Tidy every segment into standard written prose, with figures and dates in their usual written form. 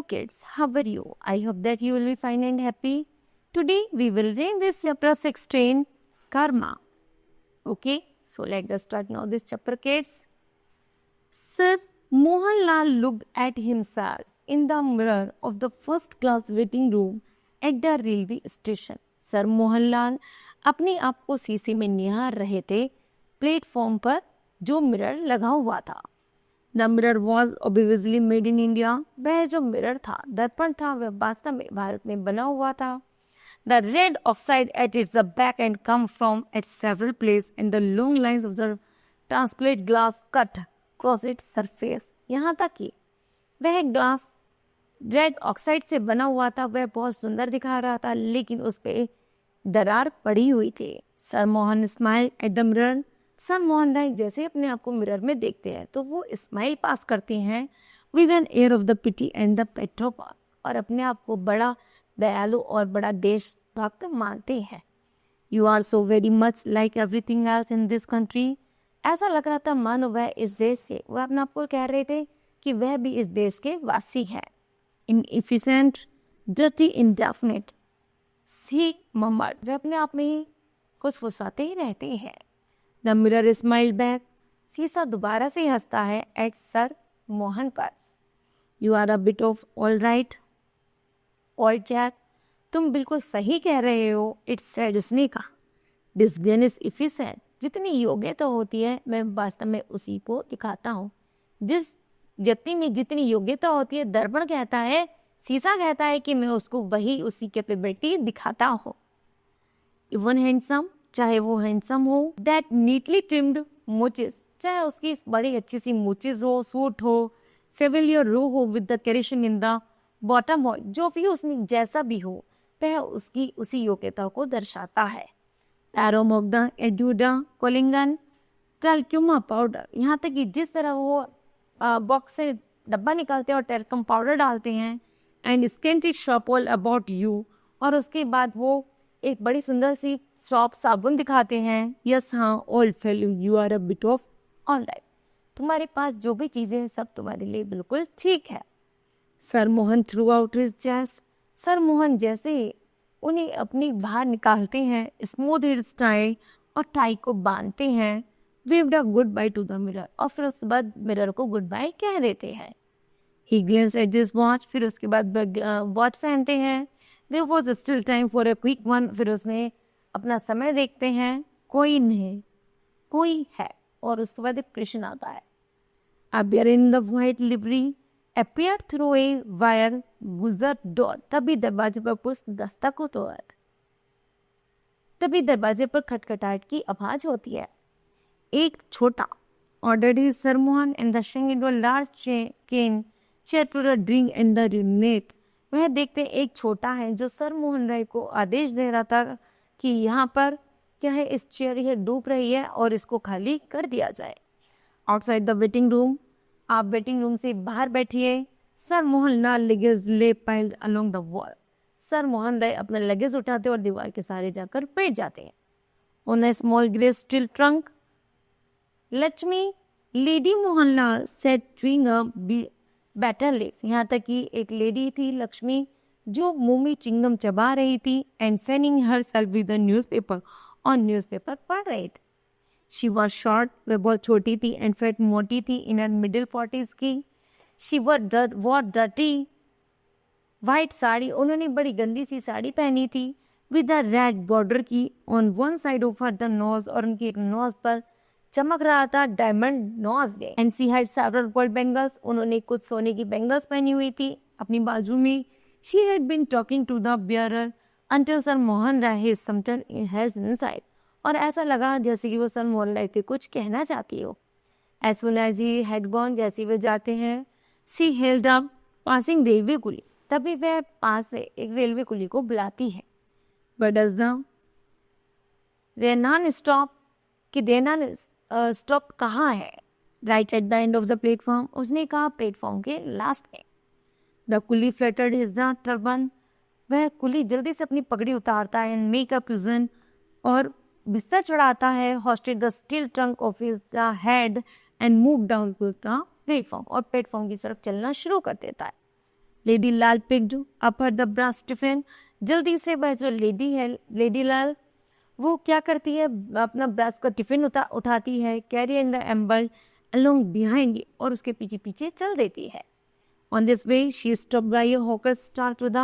Hello kids, how are you? I hope that you will be fine and happy. Today we will read this chapter 16, Karma. Okay, so let us start now this chapter kids. Sir Mohanlal looked at himself in the mirror of the first class waiting room at the railway station. Sir Mohanlal अपने आप को शीशे में निहार रहे थे platform पर जो mirror लगा हुआ था. The mirror was obviously made in India. वह जो मिरर था, दर्पण था, वह वास्तव में भारत में बना हुआ था. The red oxide at its back and come from at several place and the long lines of the translucent glass cut cross its surface. यहाँ तक कि वह ग्लास रेड ऑक्साइड से बना हुआ था. वह बहुत सुंदर दिखा रहा था, लेकिन उस पर दरार पड़ी हुई थी. Sir Mohan smile at the mirror. Sir Mohan Rai जैसे अपने आप को मिरर में देखते हैं तो वो स्माइल पास करते हैं with an air of the pity and the patronage, और अपने आप को बड़ा दयालु और बड़ा देशभक्त मानते हैं. You are so very much like everything else in this country. ऐसा लग रहा था मानो वह इस देश से, वह अपने आप को कह रहे थे कि वह भी इस देश के वासी हैं. इनएफिशिएंट, डर्टी, इंडेफिनिट, सी मम्मड. वह अपने आप में ही कुछ फुसाते ही रहते हैं. The mirror smile back. शीशा दोबारा से हंसता है एट सर मोहन पर. You are a bit of all right all jack. तुम बिल्कुल सही कह रहे हो. It's sad. उसने कहा. डिस्ग्रेन इज इफिशिएंट. जितनी योग्यता होती है मैं वास्तव में उसी को दिखाता हूँ. जिस व्यक्ति में जितनी योग्यता होती है, दर्पण कहता है, शीशा कहता है कि मैं उसको वही उसी कैपेबिलिटी दिखाता हूँ. इवन हैंडसम, चाहे वो हैंडसम हो. दैट नीटली ट्रिम्ड मोचेस, चाहे उसकी बड़ी अच्छी सी मोचेस हो, सूट हो, फेविलियर रो हो with the carnation in the buttonhole. जो भी उसने जैसा भी हो, वह उसकी उसी योग्यता को दर्शाता है. Erom of the एड्यूडा कोलिंगन टेल्क्यूमा powder. यहाँ तक कि जिस तरह वो बॉक्स से डब्बा निकालते हैं और टेल्कम पाउडर डालते हैं. And scented soap all about you, और उसके बाद वो एक बड़ी सुंदर सी शॉप साबुन दिखाते हैं. यस हाँ, all fail you are a bit of all right. तुम्हारे पास जो भी चीज़ें हैं सब तुम्हारे लिए बिल्कुल ठीक है. Sir Mohan through out his chest. Sir Mohan जैसे उन्हें अपनी बाहर निकालते हैं, स्मूथ हेयर टाई और टाई को बांधते हैं. Waived a good by two the mirror, और फिर उसके बाद मिरर को गुड बाय कह देते हैं. He glance at this watch. फिर उसके बाद वॉच पहनते हैं. There was still time for a quick one. फिर उसने अपना समय देखते हैं. कोई नहीं, कोई है. और उसके बाद एक प्रश्न आता है. A bearer in the white livery appeared through a wire गुजर door. तभी दरवाजे पर कुछ दस्तक हो तो तभी दरवाजे पर खटखटाहट की आवाज होती है. एक छोटा ordered his Sir Mohan and the shang into a large cane chair to the drink and the urinate. वह देखते एक छोटा है जो सर मोहन राय को आदेश दे रहा था कि यहाँ पर क्या है, इस चेयर यह डूब रही है और इसको खाली कर दिया जाए. Outside the waiting room. आप वेटिंग रूम से बाहर बैठिए. Sir Mohan Lal luggage lay piled along the wall. Sir Mohan Rai अपना लगेज उठाते और दीवार के सहारे जाकर बैठ जाते हैं. On a small grey steel trunk Lakshmi lady Mohanlal sat chewing a betel leaf. यहाँ तक कि एक लेडी थी लक्ष्मी जो मुंह में चिंगम चबा रही थी. And फेनिंग herself with a newspaper, और न्यूज़पेपर पढ़ रही थी. She was short. वह बहुत छोटी थी. एंड फैट मोटी थी. इन हर मिडिल 40s की. She wore dirty white sari. उन्होंने बड़ी गंदी सी साड़ी पहनी थी विद अ रेड बॉर्डर की on one side of her the nose, और उनकी एक नोज पर चमक रहा था diamond nose day. And she had several gold bangles. उन्होंने कुछ सोने की बैंगल्स पहनी हुई थी अपनी बाजू में. She had been talking to the bearer until sir Mohan Rai his summoned has inside. और ऐसा लगा जैसे कि वो सर मोहन राय से कुछ कहना चाहती हो. As soon as he had gone, जैसे वे जाते हैं, she held up passing railway coolie. तभी वह पास से एक रेलवे कुली को बुलाती है. But does the zenana stop, कि रेनान स्टॉप कहाँ है. Right at the end of the platform. उसने कहा प्लेटफॉर्म के लास्ट में. The coolie fluttered his the turban. वह कुली जल्दी से अपनी पगड़ी उतारता है. एंड मेक अ पिजन, और बिस्तर चढ़ाता है. Hoisted the steel trunk of his the head and move down to the platform, और प्लेटफॉर्म की तरफ चलना शुरू कर देता है. Lady Lal picked up her the brass tiffin. जल्दी से वह जो लेडी है, लेडी लाल, वो क्या करती है, अपना ब्रास का टिफिन उठाती है, carry and the एम्बल along behind, और उसके पीछे पीछे चल देती है. On this way, she stopped by a hawker's stall to the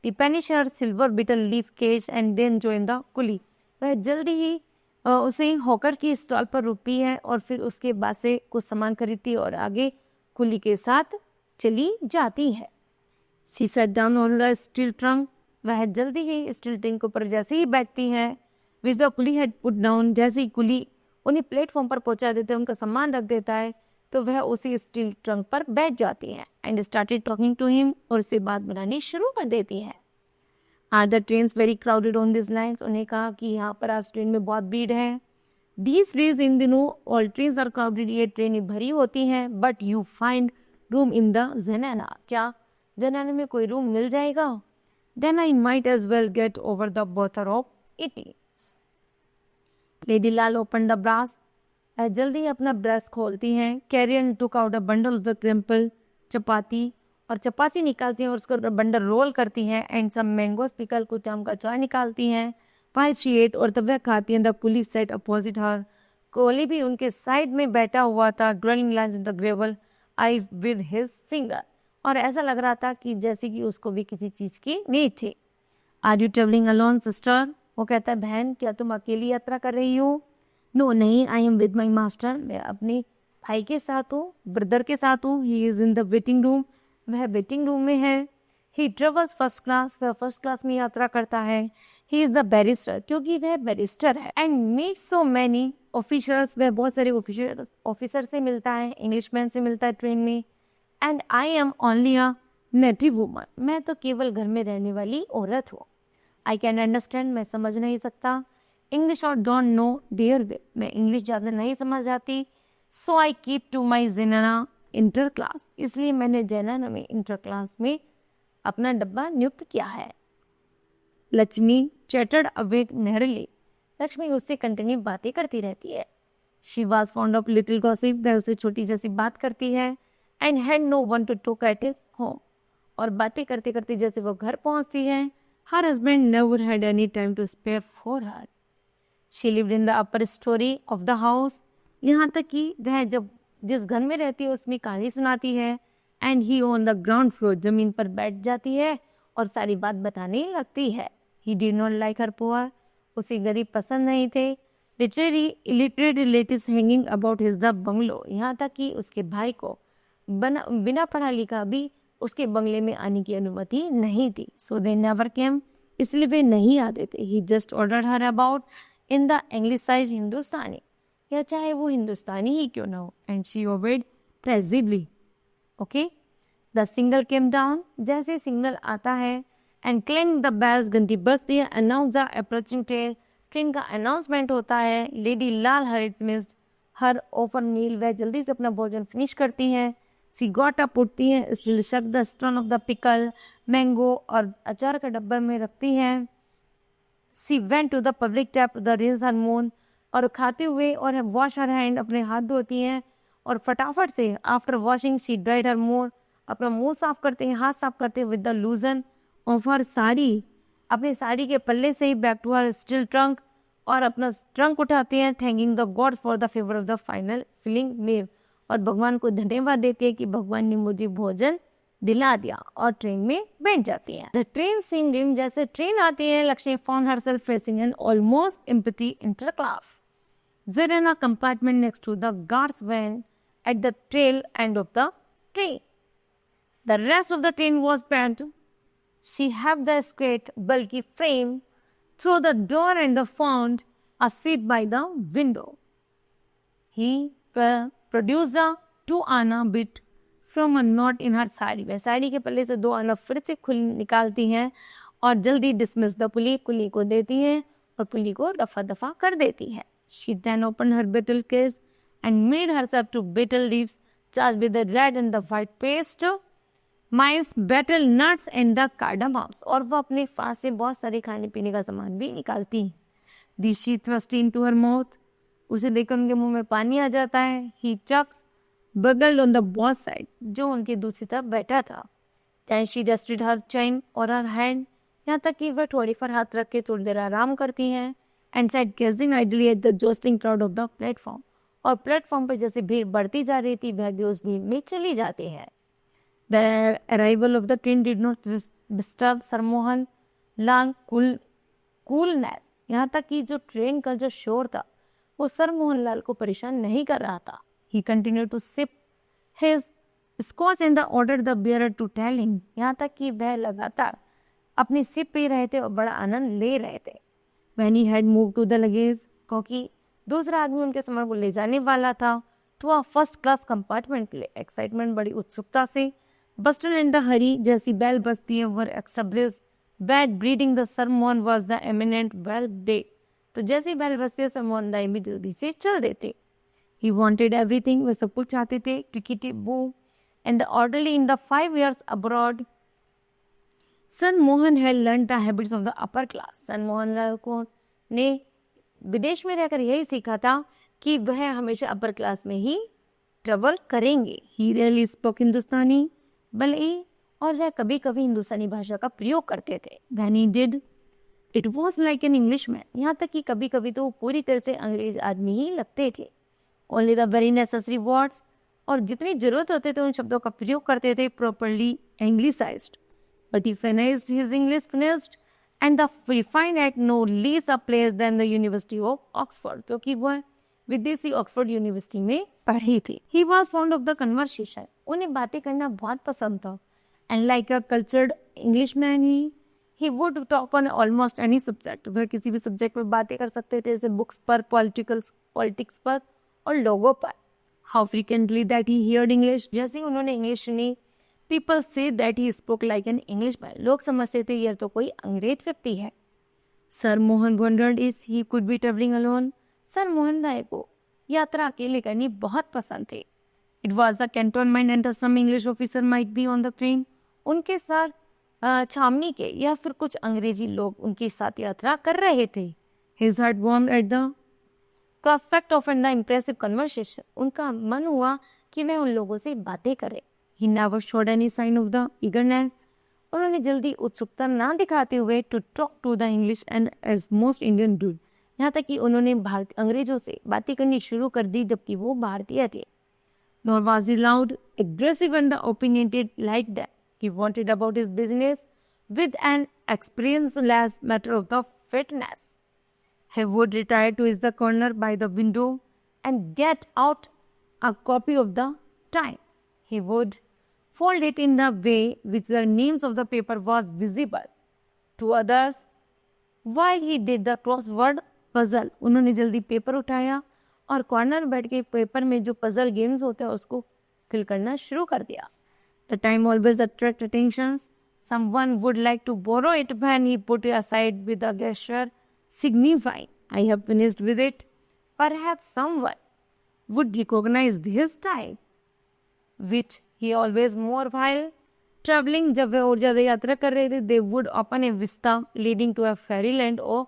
replenish her silver betel leaf cage and then joined the कुली. वह जल्दी ही उसे हॉकर की स्टॉल पर रुकी है और फिर उसके बाद से कुछ सामान खरीदती और आगे कुली के साथ चली जाती है. She sat down on the steel trunk. वह जल्दी ही स्टील ट्रंक के ऊपर जैसे ही बैठती है, which the Quli had put down. जैसे ही कुली उन्हें प्लेटफॉर्म पर पहुंचा देते हैं, उनका सामान रख देता है, तो वह उसी स्टील ट्रंक पर बैठ जाती है and started talking to him, और उससे बात बनानी शुरू कर देती है. Are the trains very crowded on this lines. उन्हें कहा कि यहाँ पर आज ट्रेन में बहुत भीड़ है. दीज डेज इन दिनों ऑल ट्रेन्स आर क्राउडेड. ये ट्रेनें भरी होती हैं. But you find room in the zenana. क्या ज़नाना में कोई रूम मिल जाएगा? Then I might as well get over the bother of eating. Lady Lal open the brass. जल्दी अपना ब्रश खोलती हैं. Carrier took out a bundle of the crumpled chapati, और चपाती निकालती हैं और उसको बंडल रोल करती हैं. एंड सम मैंगोस पिकल, कुछ आम का अचार निकालती हैं. वाइल शी एट, और तब वह खाती हैं. द कुली सेट अपोजिट हर. कोहली भी उनके साइड में बैठा हुआ था. Dwelling lines in the gravel I with his finger. और ऐसा लग रहा था कि जैसे कि उसको भी किसी चीज़ की नीड थी. Are you travelling alone sister? वो कहता है, बहन क्या तुम अकेली यात्रा कर रही हो? नो नहीं, I am with my master. मैं अपने भाई के साथ हूँ, ब्रदर के साथ हूँ. He is in the waiting room. वह वेटिंग रूम में है. ही ट्रेवल्स फर्स्ट क्लास. वह फर्स्ट क्लास में यात्रा करता है. ही इज़ द बैरिस्टर, क्योंकि वह बैरिस्टर है. And meet so many officers. वह बहुत सारे ऑफिसर से मिलता है, इंग्लिशमैन से मिलता है ट्रेन में. And I am only a native woman. मैं तो केवल घर में रहने वाली औरत हूँ. I can understand. मैं समझ नहीं सकता. इंग्लिश और डोंट नो देयर वे. मैं इंग्लिश ज़्यादा नहीं समझ आती. So I keep to my zenana inter class. इसलिए मैंने ज़नाना में इंटर क्लास में अपना डब्बा नियुक्त किया है. Lakshmi chattered away merrily. Lakshmi उससे कंटिन्यू बातें करती रहती है. She was fond of little gossip. वह उसे छोटी जैसी बात करती है. And had no one to talk at home. और बातें करते करते जैसे वो घर पहुंचती है. Her husband never had any time to spare for her. She lived in the upper storey of the house. यहाँ तक कि वह जब जिस घर में रहती है उसमें कहानी सुनाती है. And he on the ground floor. जमीन पर बैठ जाती है और सारी बात बताने लगती है. He did not like her poor. उसे गरीब पसंद नहीं थे. Literary illiterate relatives hanging about his the bungalow. यहाँ तक कि उसके भाई को बिना पढ़ा लिखा भी उसके बंगले में आने की अनुमति नहीं थी. So they never came. इसलिए वे नहीं आते थे. He just ordered her about in the anglicised Hindustani. या चाहे वो हिंदुस्तानी ही क्यों ना हो. And she obeyed passively. Okay. The signal came down. जैसे सिग्नल आता है. And clang the bells. घंटी बजती है. Announce the approaching train. Train का अनाउंसमेंट होता है. Lady Lal hurried missed her over meal. वह जल्दी से अपना भोजन फिनिश करती हैं. She got up. उठती हैं. Still suck the stone of the pickle mango, और अचार का डब्बा में रखती हैं. She went to the public tap the rinse her mouth. और खाते हुए और वॉश हर हैंड. अपने हाथ धोती हैं और फटाफट से after washing she dried her mouth. अपना मुंह साफ करते हैं, हाथ साफ करते हैं with the loose end of her sari. अपने साड़ी के पल्ले से ही back to her steel trunk. और अपना ट्रंक उठाते हैं. Thanking the gods for the favour of the final filling meal. और भगवान को धन्यवाद देती है कि भगवान ने मुझे भोजन दिला दिया. और ट्रेन में बैठ जाती है. The train steamed in. जैसे ट्रेन आती है, Lakshmi found herself facing an almost empty inter class. Zenana compartment next to the guard's van at the tail end of the train. The rest of the train was packed. She have the squat bulky frame through the door and found a seat by the window. He produced a 2 आना bit from a knot in her sari. वह साड़ी के पल्ले से 2 आना फिर से निकालती हैं और जल्दी डिसमिस द पुली. कुली को देती हैं और पुली को रफा दफा कर देती है. She then opened her betel case and made herself to betel leaves charged with the red and the white paste, mice, betel nuts and the cardamoms. और वो अपने पास से बहुत सारे खाने पीने का सामान भी निकालती हैं. This she thrust into her mouth. उसे देखकर उनके मुंह में पानी आ जाता है. He chucks buggled on the boss side. जो उनके दूसरी तरफ बैठा था. Then she rested her chin or her hand, यहाँ तक कि वह ठोड़ी पर हाथ रख के थोड़ी देर आराम करती हैं. And sat gazing idly at the jostling crowd of the platform. और प्लेटफॉर्म पर जैसे भीड़ बढ़ती जा रही थी वह बेहोश नींद में चली जाती है. The arrival of the train did not disturb सरमोहन Lal coolness. यहाँ तक कि जो ट्रेन का जो शोर था वो सरमोहन लाल को परेशान नहीं कर रहा था. He continued to sip his scotch and ordered the bearer to tell him. यहाँ तक कि वह लगातार अपनी सिप पी रहे थे और बड़ा आनंद ले रहे थे. When he had moved to the luggage, क्योंकि दूसरा आदमी उनके सामान को ले जाने वाला था तो वह फर्स्ट क्लास कंपार्टमेंट के लिए एक्साइटमेंट बड़ी उत्सुकता से बस्टन एंड द हरी जैसी बेल बजती है वर एक्सब्लिस bad breeding the सरमोहन was the eminent well day. तो जैसी बेल बजती है सरमोहन दाई भी जल्दी से चल देते. ही वॉन्टेड एवरीथिंग, वे सब कुछ चाहते थे. टिकट बू and the orderly in the 5 years abroad. सरमोहन had learn the habits of the upper class. सरमोहन लाल को ने विदेश में रहकर यही सीखा था कि वह हमेशा अपर क्लास में ही ट्रेवल करेंगे. ही रियली स्पोक हिंदुस्तानी बल्कि और वह कभी कभी हिंदुस्तानी भाषा का प्रयोग करते थे. When he did, it was like an Englishman. यहाँ तक कि कभी कभी तो पूरी तरह से अंग्रेज आदमी ही लगते थे. Only the very necessary words, और जितनी जरूरत होते थे उन शब्दों का प्रयोग करते थे properly anglicized. But he finished his English finished and the refined act no less a place than the University of Oxford. क्योंकि वह विदेशी ऑक्सफोर्ड यूनिवर्सिटी में पढ़ी थी. He was fond of the conversation. उन्हें बातें करना बहुत पसंद था. And like a cultured Englishman, he would talk on almost any subject. वह किसी भी सब्जेक्ट पर बातें कर सकते थे, जैसे बुक्स पर, पॉलिटिक्स पर और लोगों पर. How frequently that he heard English. जैसे उन्होंने इंग्लिश सुनी, people say that he spoke like an Englishman. लोग समझते थे यह तो कोई अंग्रेज व्यक्ति है. Sir Mohan wondered if he could be traveling alone. Sir Mohan Rai को यात्रा अकेले करनी बहुत पसंद थी. It was the cantonment and some English officer might be on the train. उनके साथ छावनी के या फिर कुछ अंग्रेजी लोग उनके साथ यात्रा कर रहे थे. His heart warmed at the prospect of an impressive conversation. उनका मन हुआ कि वह उन लोगों से बातें करे. He never showed any sign of the eagerness. उन्होंने जल्दी उत्सुकता ना दिखाते हुए to talk to the English and as most Indian do. यहाँ तक कि उन्होंने अंग्रेजों से बातें करनी शुरू कर दी जबकि वो भारतीय थे. Nor was he loud, aggressive and opinionated like that. He wanted about his business with an experience-less matter of the fitness. He would retire to his corner by the window and get out a copy of the Times. He would fold it in the way which the names of the paper was visible to others while he did the crossword puzzle. उन्होंने जल्दी paper उठाया और corner बैठ के paper में जो puzzle games होते हैं उसको फिल करना शुरू कर दिया. The time always attract attentions. Someone would like to borrow it when he put it aside with a gesture signifying, I have finished with it. Perhaps someone would recognize his style, which he always more while traveling. जब वे और ज़्यादा यात्रा कर रहे थे, they would open a vista leading to a fairyland or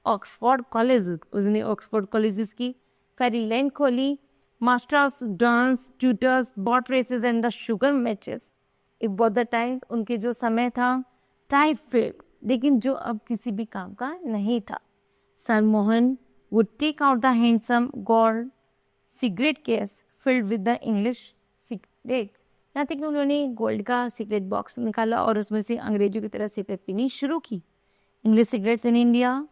Oxford colleges. उसने Oxford colleges की fairyland खोली. Masters dance tutors boat races and the sugar matches. एक बहुत द टाइम उनके जो समय था टाइप फील्ड, लेकिन जो अब किसी भी काम का नहीं था. Sir Mohan would take out the handsome gold cigarette case filled with the English cigarettes. यहाँ तक कि उन्होंने गोल्ड का सिगरेट बॉक्स निकाला और उसमें से अंग्रेजों की तरह सिगरेट पीनी शुरू की. English cigarettes in India.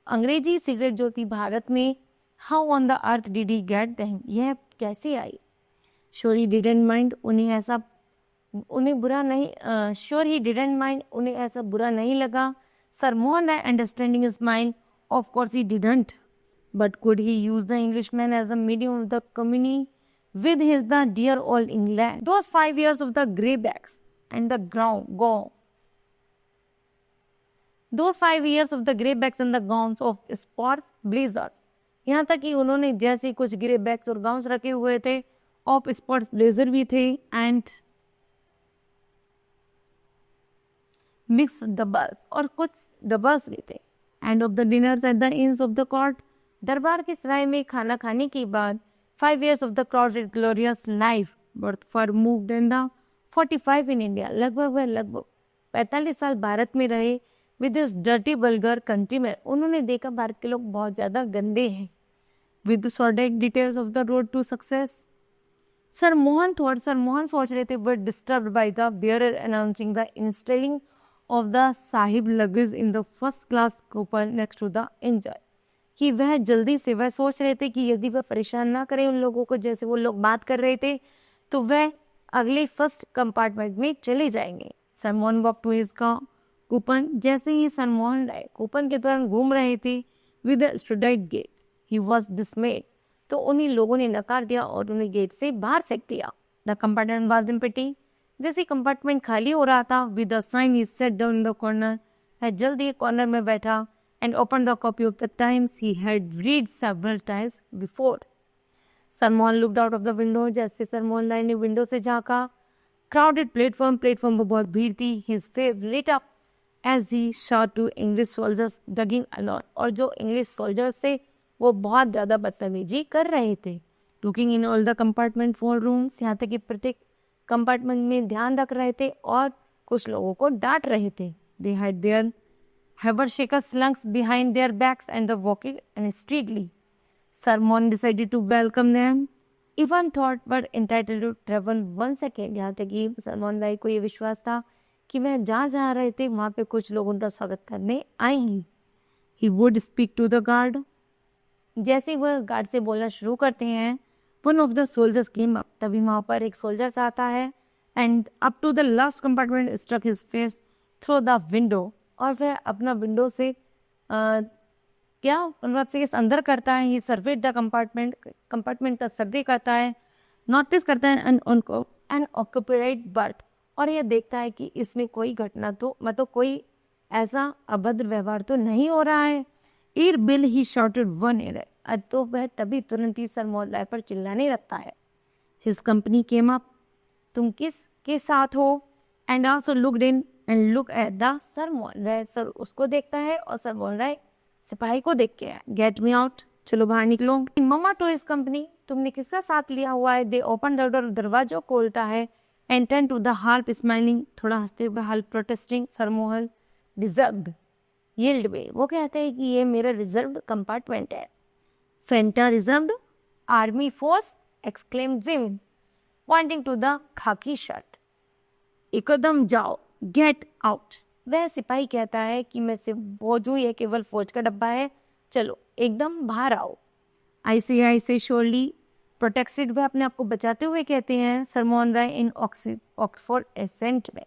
अंग्रेजी सिगरेट जो थी भारत में. How on the earth did he get them. यह कैसे आई. Sure he didn't mind. उन्हें बुरा नहीं श्योर ही डिडंट माइंड. उन्हें ऐसा बुरा नहीं लगा. Sir Mohan Rai understanding smile. Of course he didn't. But could he use the Englishman as a medium of the community with his the dear old England. Those 5 years of the greybacks and the Those 5 years of the greybacks and the gowns of sports blazers. यहाँ तक कि उन्होंने जैसे कुछ ग्रेबैक्स और gowns रखे हुए थे, ऑफ स्पोर्ट्स ब्लेजर भी थे एंड मिक्स डबल्स और कुछ डबल्स भी थे. And of the dinners at the इंस ऑफ द कोर्ट. दरबार की सराय में खाना खाने के बाद 5 years of the crowded glorious life, birth for moved and the 45 in India, लगभग 45 साल भारत में रहे with this dirty vulgar country में। उन्होंने देखा भारत के लोग बहुत ज़्यादा गंदे हैं। With sorted details of the road to success. Sir Mohan सोच रहे थे but disturb by the bearer announcing the installing of the sahib luggage in the first class coupon next to the engine, कि वह जल्दी से वह सोच रहे थे कि यदि वह परेशान ना करें उन लोगों को जैसे वो लोग बात कर रहे थे तो वह अगले फर्स्ट कंपार्टमेंट में चले जाएंगे। Sir Mohan walk to his coupon. जैसे ही सर मोहन राय कूपन के दौरान घूम रहे थे with student get he was dismayed, तो उन्हीं लोगों ने नकार दिया और उन्हें गेट से बाहर फेंक दिया। The compartment was empty. जैसे कंपार्टमेंट खाली हो रहा था with the sign he sat down in the corner, वह जल्दी कॉर्नर में बैठा and opened the copy of the Times he had read several times before. सरमोहन looked out of the window। जैसे सरमोहन राय ने विंडो से झांका। Crowded प्लेटफॉर्म पर बहुत भीड़ थी। His face lit up as he saw two English soldiers tugging along। और जो English soldiers थे वो बहुत ज़्यादा बदतमीजी कर रहे थे। Looking in all the compartment 4 rooms, यहाँ तक कि प्रत्येक कंपार्टमेंट में ध्यान रख रहे थे और कुछ लोगों को डांट रहे थे। They had their Habershakers slunks behind their backs and the walking and streetly. Sermon decided to welcome them. Even thought were entitled to travel 1 second। यहाँ तक कि सरमोहन राय को ये विश्वास था कि वह जहाँ जहाँ रहे थे वहाँ पे कुछ लोग उनका स्वागत करने आएंगे। He would speak to the guard। जैसे वह गार्ड से बोलना शुरू करते हैं one of the soldiers came up। तभी वहाँ पर एक सोल्जर आता है and up to the last compartment struck his face through the window। और वह अपना विंडो से क्या उनका फेस अंदर करता है। ही सर्वेड द कंपार्टमेंट का सर्वे करता है, नोटिस करता है एन ऑक्यूपाइड बर्थ, और यह देखता है कि इसमें कोई घटना तो मतलब कोई ऐसा अभद्र व्यवहार तो नहीं हो रहा है। ईर बिल ही शॉर्टेड वन एयर, तो वह तभी तुरंत ही सरमोहन राय पर चिल्लाने लगता है। हिज कंपनी केम अप, तुम किस के साथ हो, and also looked in and look at the सरमोहन Rai. Sir उसको देखता है और सरमोहन राय सिपाही को देख के गेट मी आउट, चलो बाहर निकलो। ममा टू हिज कंपनी, तुमने किसका साथ लिया हुआ है। दे ओपन द डोर, दरवाजा खोलता है and turn to the half smiling, थोड़ा हंसते हुए हाल्फ प्रोटेस्टिंग। सरमोहन रिजर्व्ड यील्ड वे, वो कहते हैं कि ये मेरा रिजर्व्ड कंपार्टमेंट है। फेंटा reserved army force, exclaim gym pointing to the खाकी शर्ट। एकदम जाओ, गेट आउट, वह सिपाही कहता है कि मैं सिर्फ बोझ हूँ, ये केवल फौज का डब्बा है, चलो एकदम बाहर आओ। आई से श्योरली प्रोटेक्टेड, वह अपने आप को बचाते हुए कहते हैं। सरमोहन राय इन ऑक्सफोर्ड एसेंट में।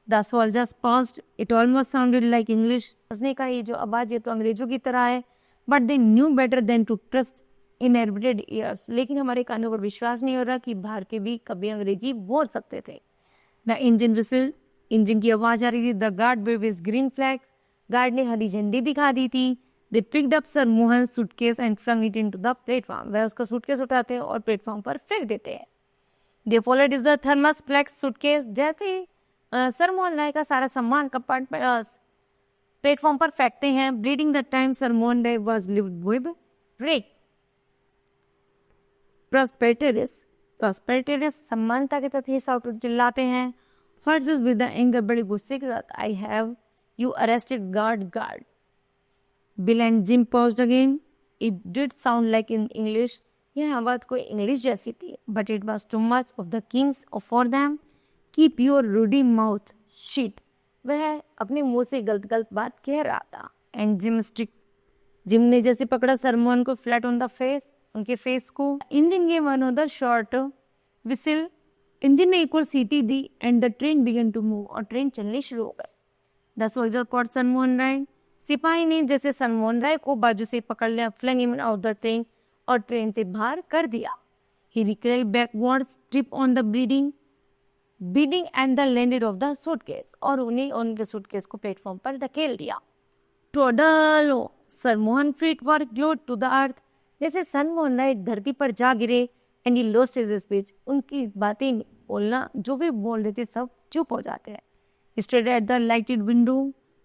The soldiers passed, it almost sounded like English. हंसने का ये जो आवाज़ ये तो अंग्रेजों की तरह है, but they knew better than to trust in adverted ears, लेकिन हमारे कानों पर विश्वास नहीं हो रहा कि बाहर के भी कभी अंग्रेजी बोल सकते थे। द इंजन विसिल, इंजन की आवाज़ आ रही थी। The guard wave his green flags, guard ने हरी झंडी दिखा दी थी। They picked up sir Mohan suitcase and flung it into the platform, वह उसका सूटकेस उठाते हैं और प्लेटफॉर्म पर फेंक देते हैं। They followed is the thermos flask suitcase, जैसे सर मोहन राय का सारा सामान कंपार्टमेंट प्लेटफॉर्म पर फेंकते हैं। Bleeding the time sir Mohan Rai was lived with break. प्रॉस्पेरिटरिस समानता के तहत साउट चिल्लाते हैं। First is with the anger, बड़ी गुस्से के साथ, I have you arrested guard. Bill and Jim paused again, it did sound like in English, यह आवाज़ कोई इंग्लिश जैसी थी, but it was too much of the kings for them. Keep your ruddy mouth sheet, वह अपने मुंह से गलत गलत बात कह रहा था। एंड जिम ने जैसे पकड़ा सरमोहन को फ्लैट ऑन द फेस, उनके फेस को। Engine gave another short whistle, engine ने एक और सीटी दी and the train begin to move, और ट्रेन चलनी शुरू हो गई। द सोल्जर कॉट सरमोहन राय, सिपाही ने जैसे सरमोहन राय को बाजू से पकड़ लिया। Flung him out the train, और ट्रेन से बाहर कर दिया। ही रिकलेड backwards, trip on the beading and the landed of the suitcase, और उन्हें उनके सूटकेस को प्लेटफॉर्म पर धकेल दिया। टोडलो, सरमोहन feet were glued to the earth, जैसे सरमोहन राय धरती पर जा गिरे। And he lost his speech, उनकी बातें बोलना जो भी बोल रहे थे सब चुप हो जाते हैं। He stood at the lighted window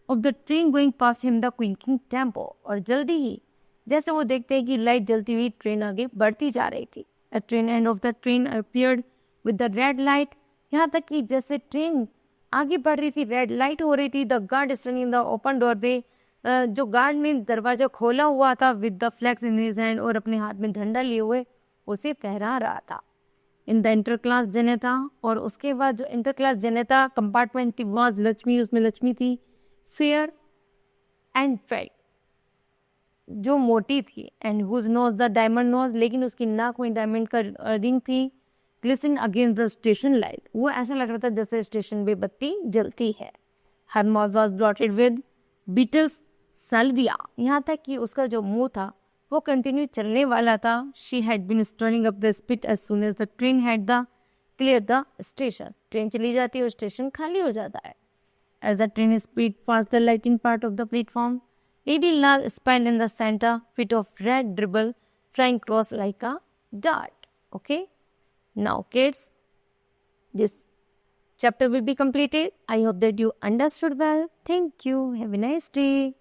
of the train going past him the quinking tempo, और जल्दी ही जैसे वो देखते हैं कि लाइट जलती हुई ट्रेन आगे बढ़ती जा रही थी। A train end of the train appeared with the red light यहाँ तक कि जैसे ट्रेन आगे बढ़ रही थी, रेड लाइट हो रही थी, the guard standing in the open doorway, जो गार्ड ने दरवाजा खोला हुआ था with the flags in his hand, और अपने हाथ में झंडा लिए हुए उसे फहरा रहा था। इन द इंटर क्लास जनता, और उसके बाद जो इंटर क्लास जनता कंपार्टमेंट थी वाज लक्ष्मी, उसमें लक्ष्मी थी, फेयर एंड फेट, जो मोटी थी, and whose nose the diamond nose, लेकिन उसकी नाक में डायमंड का रिंग थी, glisten against the station light, वो ऐसा लग रहा था जैसे स्टेशन पे बत्ती जलती है। Her mouth was bloated with betel's saliva, यहाँ तक कि उसका जो मुंह था वो कंटिन्यू चलने वाला था। She had been stirring up the spit as soon as the train had the clear the station, train चली जाती है और स्टेशन खाली हो जाता है। As the train speed fast the lighting part of the platform, Lady Lal spilled in the center, fit of red dribble, flying across like a dart. Okay? Now, kids, this chapter will be completed. I hope that you understood well. Thank you. Have a nice day.